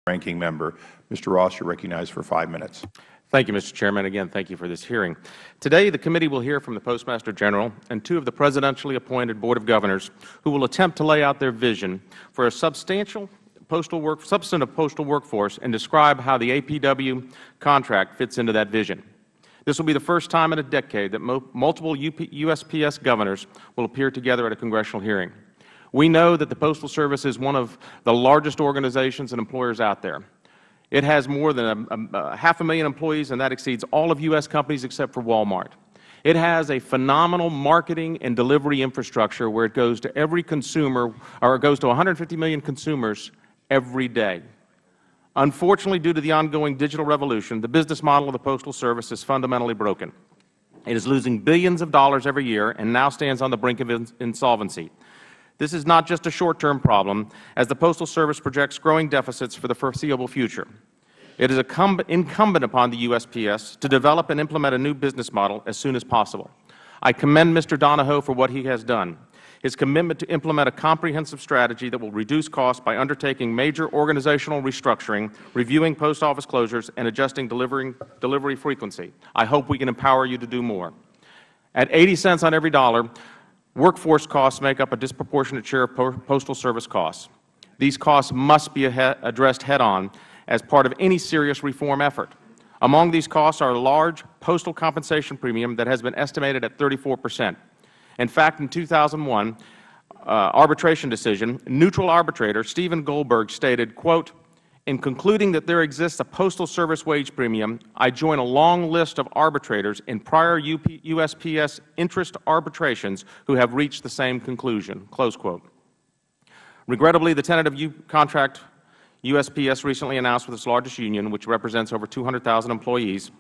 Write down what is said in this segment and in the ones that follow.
Ranking Member. Mr. Ross, you are recognized for 5 minutes. Thank you, Mr. Chairman. Again, thank you for this hearing. Today, the committee will hear from the Postmaster General and 2 of the presidentially appointed Board of Governors who will attempt to lay out their vision for a substantive postal workforce and describe how the APWU contract fits into that vision. This will be the first time in a decade that multiple USPS governors will appear together at a congressional hearing. We know that the Postal Service is one of the largest organizations and employers out there. It has more than 500,000 employees, and that exceeds all of U.S. companies except for Walmart. It has a phenomenal marketing and delivery infrastructure where it goes to every consumer, or it goes to 150 million consumers every day. Unfortunately, due to the ongoing digital revolution, the business model of the Postal Service is fundamentally broken. It is losing billions of dollars every year and now stands on the brink of insolvency. This is not just a short-term problem, as the Postal Service projects growing deficits for the foreseeable future. It is incumbent upon the USPS to develop and implement a new business model as soon as possible. I commend Mr. Donahoe for what he has done. His commitment to implement a comprehensive strategy that will reduce costs by undertaking major organizational restructuring, reviewing post office closures, and adjusting delivery frequency. I hope we can empower you to do more. At 80 cents on every dollar, workforce costs make up a disproportionate share of Postal Service costs. These costs must be addressed head-on as part of any serious reform effort. Among these costs are a large postal compensation premium that has been estimated at 34%. In fact, in 2001 arbitration decision, neutral arbitrator Stephen Goldberg stated, quote, "In concluding that there exists a Postal Service wage premium, I join a long list of arbitrators in prior USPS interest arbitrations who have reached the same conclusion." Close quote. Regrettably, the tentative contract USPS recently announced with its largest union, which represents over 200,000 employees,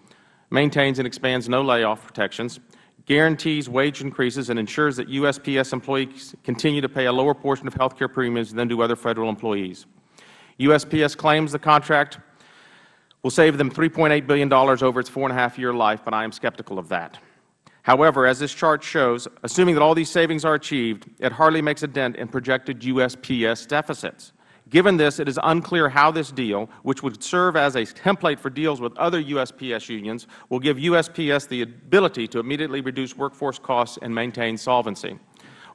maintains and expands no layoff protections, guarantees wage increases, and ensures that USPS employees continue to pay a lower portion of health care premiums than do other Federal employees. USPS claims the contract will save them $3.8 billion over its 4.5-year life, but I am skeptical of that. However, as this chart shows, assuming that all these savings are achieved, it hardly makes a dent in projected USPS deficits. Given this, it is unclear how this deal, which would serve as a template for deals with other USPS unions, will give USPS the ability to immediately reduce workforce costs and maintain solvency.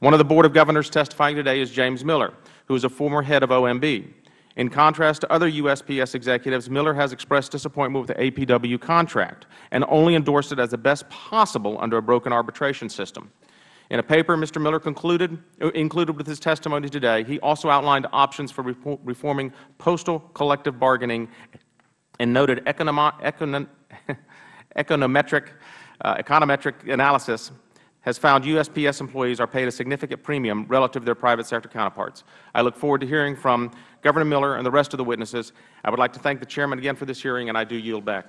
One of the Board of Governors testifying today is James Miller, who is a former head of OMB. In contrast to other USPS executives, Miller has expressed disappointment with the APWU contract and only endorsed it as the best possible under a broken arbitration system. In a paper Mr. Miller included with his testimony today, he also outlined options for reforming postal collective bargaining and noted econometric analysis has found USPS employees are paid a significant premium relative to their private sector counterparts. I look forward to hearing from Governor Miller and the rest of the witnesses. I would like to thank the Chairman again for this hearing, and I do yield back.